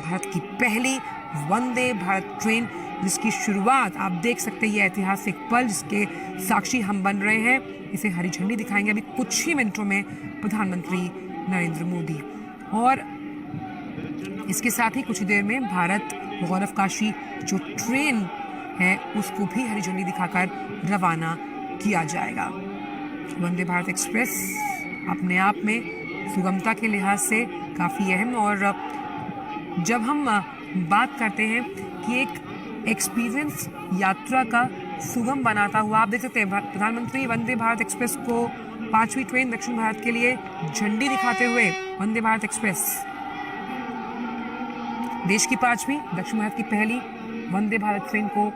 भारत की पहली वंदे भारत ट्रेन, जिसकी शुरुआत आप देख सकते हैं, ये ऐतिहासिक पल जिसके साक्षी हम बन रहे हैं। इसे हरी झंडी दिखाएंगे अभी कुछ ही मिनटों में प्रधानमंत्री नरेंद्र मोदी, और इसके साथ ही कुछ ही देर में भारत गौरव काशी जो ट्रेन है उसको भी हरी झंडी दिखाकर रवाना किया जाएगा। वंदे भारत एक्सप्रेस अपने आप में सुगमता के लिहाज से काफ़ी अहम, और जब हम बात करते हैं कि एक एक्सपीरियंस यात्रा का सुगम बनाता हुआ, आप देख सकते हैं प्रधानमंत्री वंदे भारत एक्सप्रेस को 5वीं ट्रेन दक्षिण भारत के लिए झंडी दिखाते हुए वंदे भारत एक्सप्रेस देश की 5वीं दक्षिण भारत की पहली वंदे भारत ट्रेन को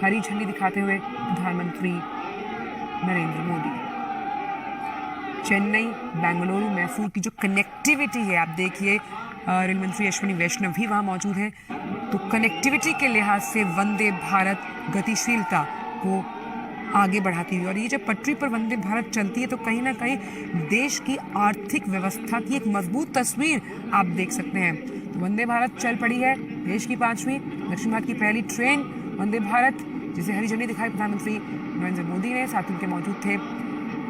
हरी झंडी दिखाते हुए प्रधानमंत्री नरेंद्र मोदी। चेन्नई, बेंगलुरु, मैसूर की जो कनेक्टिविटी है, आप देखिए रेल मंत्री अश्विनी वैष्णव भी वहां मौजूद हैं, तो कनेक्टिविटी के लिहाज से वंदे भारत गतिशीलता को आगे बढ़ाती हुई, और ये जब पटरी पर वंदे भारत चलती है तो कहीं ना कहीं देश की आर्थिक व्यवस्था की एक मजबूत तस्वीर आप देख सकते हैं। तो वंदे भारत चल पड़ी है, देश की 5वीं दक्षिण भारत की पहली ट्रेन वंदे भारत, जिसे हरी झंडी दिखाई प्रधानमंत्री नरेंद्र मोदी ने, साथ उनके मौजूद थे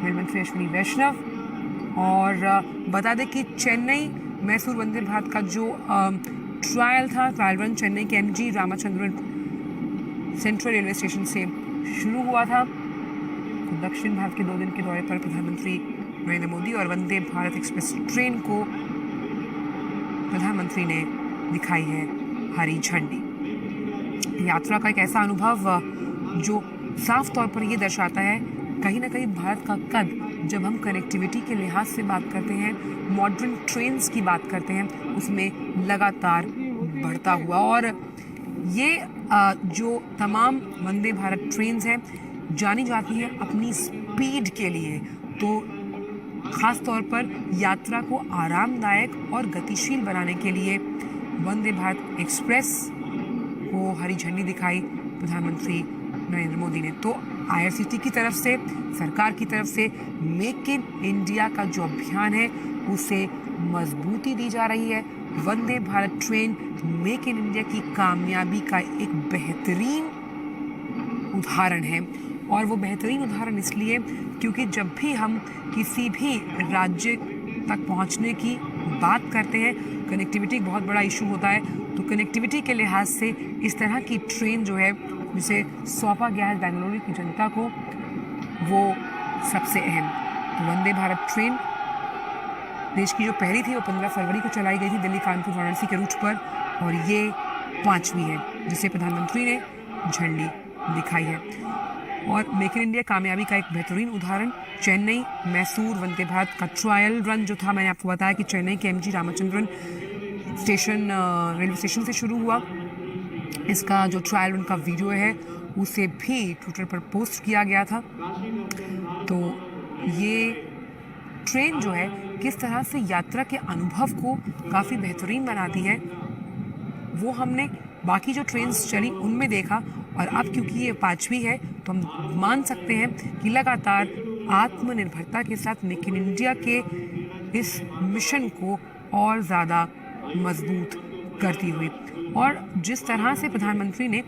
रेल मंत्री अश्विनी वैष्णव। और बता दें कि चेन्नई मैसूर वंदे भारत का जो ट्रायल रन चेन्नई के MG Ramachandran central railway station से शुरू हुआ था। तो दक्षिण भारत के 2 दिन के दौरे पर प्रधानमंत्री नरेंद्र मोदी और वंदे भारत एक्सप्रेस ट्रेन को प्रधानमंत्री ने दिखाई है हरी झंडी। यात्रा का एक ऐसा अनुभव जो साफ तौर पर यह दर्शाता है कहीं ना कहीं भारत का कद, जब हम कनेक्टिविटी के लिहाज से बात करते हैं, मॉडर्न ट्रेन्स की बात करते हैं, उसमें लगातार बढ़ता हुआ। और ये जो तमाम वंदे भारत ट्रेन्स हैं जानी जाती हैं अपनी स्पीड के लिए, तो ख़ास तौर पर यात्रा को आरामदायक और गतिशील बनाने के लिए वंदे भारत एक्सप्रेस को हरी झंडी दिखाई प्रधानमंत्री नरेंद्र मोदी ने। तो IRCT की तरफ से, सरकार की तरफ से मेक इन इंडिया का जो अभियान है उसे मजबूती दी जा रही है। Vande Bharat train make in India की कामयाबी का एक बेहतरीन उदाहरण है, और वो बेहतरीन उदाहरण इसलिए क्योंकि जब भी हम किसी भी राज्य तक पहुंचने की बात करते हैं, कनेक्टिविटी एक बहुत बड़ा इशू होता है, तो कनेक्टिविटी के लिहाज से इस तरह की ट्रेन जो है जिसे सौंपा गया है बेंगलुरु की जनता को, वो सबसे अहम। तो वंदे भारत ट्रेन देश की जो पहली थी वो 15 फरवरी को चलाई गई थी दिल्ली कानपुर वाराणसी के रूट पर, और ये 5वीं है जिसे प्रधानमंत्री ने झंडी दिखाई है। और मेक इन इंडिया कामयाबी का एक बेहतरीन उदाहरण चेन्नई मैसूर वंदे भारत का ट्रायल रन जो था, मैंने आपको बताया कि चेन्नई के MG Ramachandran station railway station से शुरू हुआ। इसका जो ट्रायल रन का वीडियो है उसे भी ट्विटर पर पोस्ट किया गया था। तो ये ट्रेन जो है किस तरह से यात्रा के अनुभव को काफ़ी बेहतरीन बनाती है, वो हमने बाकी जो ट्रेन्स चली उनमें देखा, और अब क्योंकि ये 5वीं है तो हम मान सकते हैं कि लगातार आत्मनिर्भरता के साथ मेक इन इंडिया के इस मिशन को और ज़्यादा मजबूत करती हुई। और जिस तरह से प्रधानमंत्री ने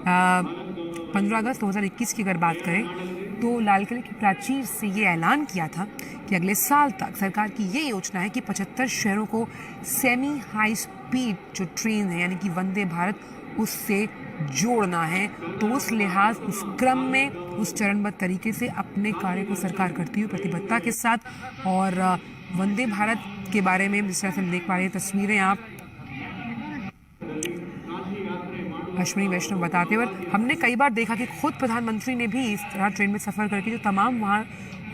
15 अगस्त 2021 की अगर बात करें तो लाल किले की प्राचीर से ये ऐलान किया था कि अगले साल तक सरकार की ये योजना है कि 75 शहरों को सेमी हाई स्पीड जो ट्रेन है यानी कि वंदे भारत उससे जोड़ना है। तो उस लिहाज, उस क्रम में, उस चरणबद्ध तरीके से अपने कार्य को सरकार करती हुई प्रतिबद्धता के साथ, और वंदे भारत के बारे में जिस तरह से हम देख पा रहे हैं तस्वीरें आप अश्विनी वैष्णव बताते हुए, हमने कई बार देखा कि खुद प्रधानमंत्री ने भी इस तरह ट्रेन में सफ़र करके जो तमाम वहाँ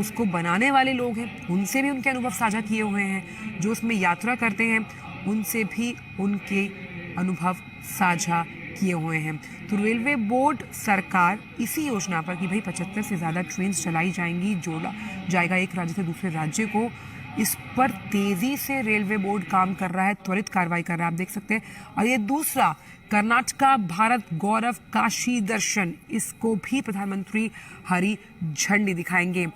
उसको बनाने वाले लोग हैं उनसे भी उनके अनुभव साझा किए हुए हैं, जो उसमें यात्रा करते हैं उनसे भी उनके अनुभव साझा किए हुए हैं। तो रेलवे बोर्ड सरकार इसी योजना पर कि भाई 75 से ज़्यादा ट्रेन चलाई जाएंगी, जोड़ा जाएगा एक राज्य से दूसरे राज्य को, इस पर तेज़ी से रेलवे बोर्ड काम कर रहा है, त्वरित कार्रवाई कर रहा है, आप देख सकते हैं। और ये दूसरा कर्नाटका भारत गौरव काशी दर्शन, इसको भी प्रधानमंत्री हरी झंडी दिखाएंगे,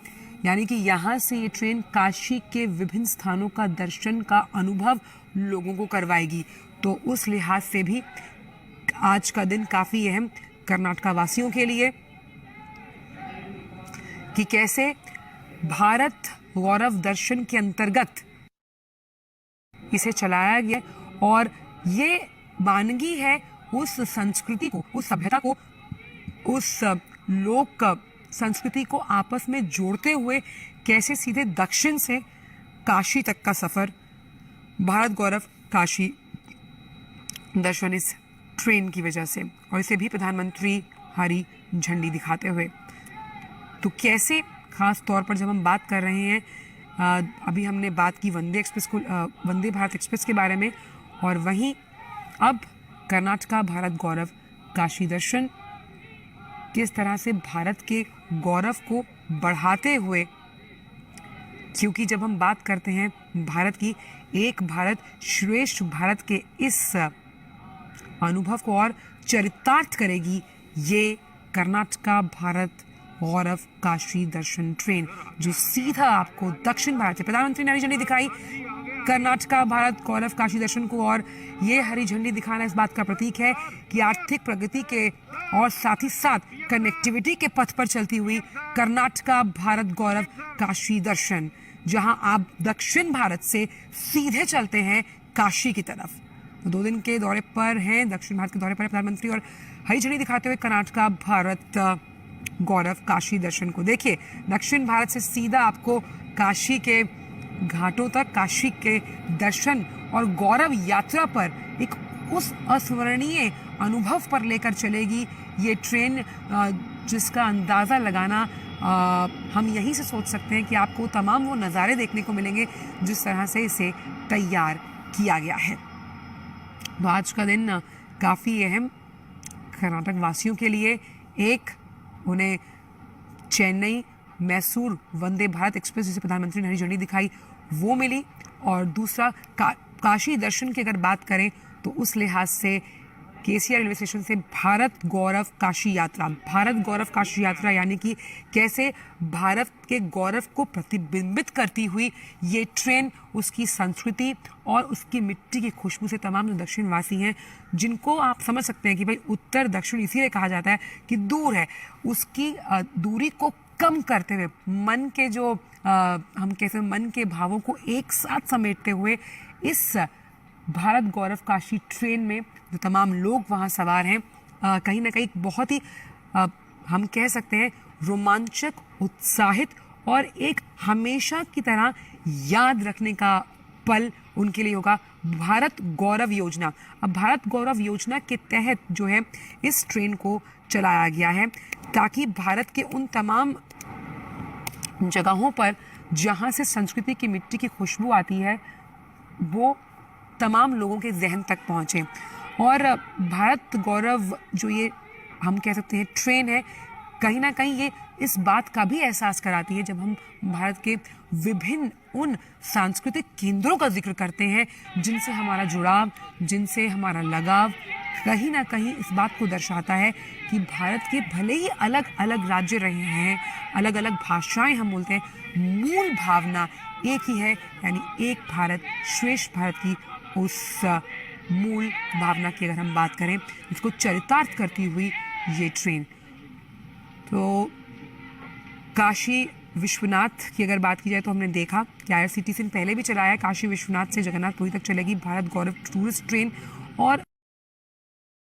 यानी कि यहाँ से ये ट्रेन काशी के विभिन्न स्थानों का दर्शन का अनुभव लोगों को करवाएगी। तो उस लिहाज से भी आज का दिन काफ़ी अहम कर्नाटक वासियों के लिए कि कैसे भारत गौरव दर्शन के अंतर्गत इसे चलाया गया और ये वानगी है उस संस्कृति को, उस सभ्यता को, उस लोक संस्कृति को आपस में जोड़ते हुए कैसे सीधे दक्षिण से काशी तक का सफर भारत गौरव काशी दर्शन इस ट्रेन की वजह से, और इसे भी प्रधानमंत्री हरी झंडी दिखाते हुए। तो कैसे खास तौर पर जब हम बात कर रहे हैं, अभी हमने बात की वंदे भारत एक्सप्रेस के बारे में, और वहीं अब कर्नाटक भारत गौरव काशी दर्शन किस तरह से भारत के गौरव को बढ़ाते हुए, क्योंकि जब हम बात करते हैं भारत की, एक भारत श्रेष्ठ भारत के इस अनुभव को और चरितार्थ करेगी ये कर्नाटक भारत गौरव काशी दर्शन ट्रेन, जो सीधा आपको दक्षिण भारत से, प्रधानमंत्री ने हरी झंडी दिखाई कर्नाटक भारत गौरव काशी दर्शन को, और ये हरी झंडी दिखाना इस बात का प्रतीक है कि आर्थिक प्रगति के और साथ ही साथ कनेक्टिविटी के पथ पर चलती हुई कर्नाटक भारत गौरव काशी दर्शन, जहां आप दक्षिण भारत से सीधे चलते हैं काशी की तरफ। 2 दिन के दौरे पर हैं, दक्षिण भारत के दौरे पर है प्रधानमंत्री, और हरी झंडी दिखाते हुए कर्नाटक भारत गौरव काशी दर्शन को। देखिए, दक्षिण भारत से सीधा आपको काशी के घाटों तक, काशी के दर्शन और गौरव यात्रा पर एक उस अस्मरणीय अनुभव पर लेकर चलेगी ये ट्रेन, जिसका अंदाज़ा लगाना हम यहीं से सोच सकते हैं कि आपको तमाम वो नज़ारे देखने को मिलेंगे जिस तरह से इसे तैयार किया गया है। तो आज का दिन काफ़ी अहम कर्नाटक वासियों के लिए, एक उन्हें चेन्नई मैसूर वंदे भारत एक्सप्रेस, जिसे प्रधानमंत्री ने हरी झंडी दिखाई, वो मिली, और दूसरा काशी दर्शन की अगर बात करें तो उस लिहाज से केसीआर रेलवे स्टेशन से भारत गौरव काशी यात्रा, भारत गौरव काशी यात्रा यानी कि कैसे भारत के गौरव को प्रतिबिंबित करती हुई ये ट्रेन उसकी संस्कृति और उसकी मिट्टी की खुशबू से तमाम जो दक्षिणवासी हैं, जिनको आप समझ सकते हैं कि भाई उत्तर दक्षिण इसीलिए कहा जाता है कि दूर है, उसकी दूरी को कम करते हुए मन के जो हम कैसे मन के भावों को एक साथ समेटते हुए इस भारत गौरव काशी ट्रेन में जो तमाम लोग वहाँ सवार हैं, कहीं ना कहीं बहुत ही हम कह सकते हैं रोमांचक, उत्साहित और एक हमेशा की तरह याद रखने का पल उनके लिए होगा। भारत गौरव योजना, अब भारत गौरव योजना के तहत जो है इस ट्रेन को चलाया गया है ताकि भारत के उन तमाम जगहों पर जहाँ से संस्कृति की मिट्टी की खुशबू आती है वो तमाम लोगों के जहन तक पहुँचे। और भारत गौरव जो ये हम कह सकते हैं ट्रेन है, कहीं ना कहीं ये इस बात का भी एहसास कराती है, जब हम भारत के विभिन्न उन सांस्कृतिक केंद्रों का जिक्र करते हैं जिनसे हमारा जुड़ाव, जिनसे हमारा लगाव कहीं ना कहीं इस बात को दर्शाता है कि भारत के भले ही अलग अलग राज्य रहे हैं, अलग अलग भाषाएं हम बोलते हैं, मूल भावना एक ही है, यानी एक भारत श्रेष्ठ भारत की उस मूल भावना की अगर हम बात करें, इसको चरितार्थ करती हुई ये ट्रेन। तो काशी विश्वनाथ की अगर बात की जाए तो हमने देखा कि IRCTC ने पहले भी चलाया है, काशी विश्वनाथ से जगन्नाथपुरी तक चलेगी भारत गौरव टूरिस्ट ट्रेन, और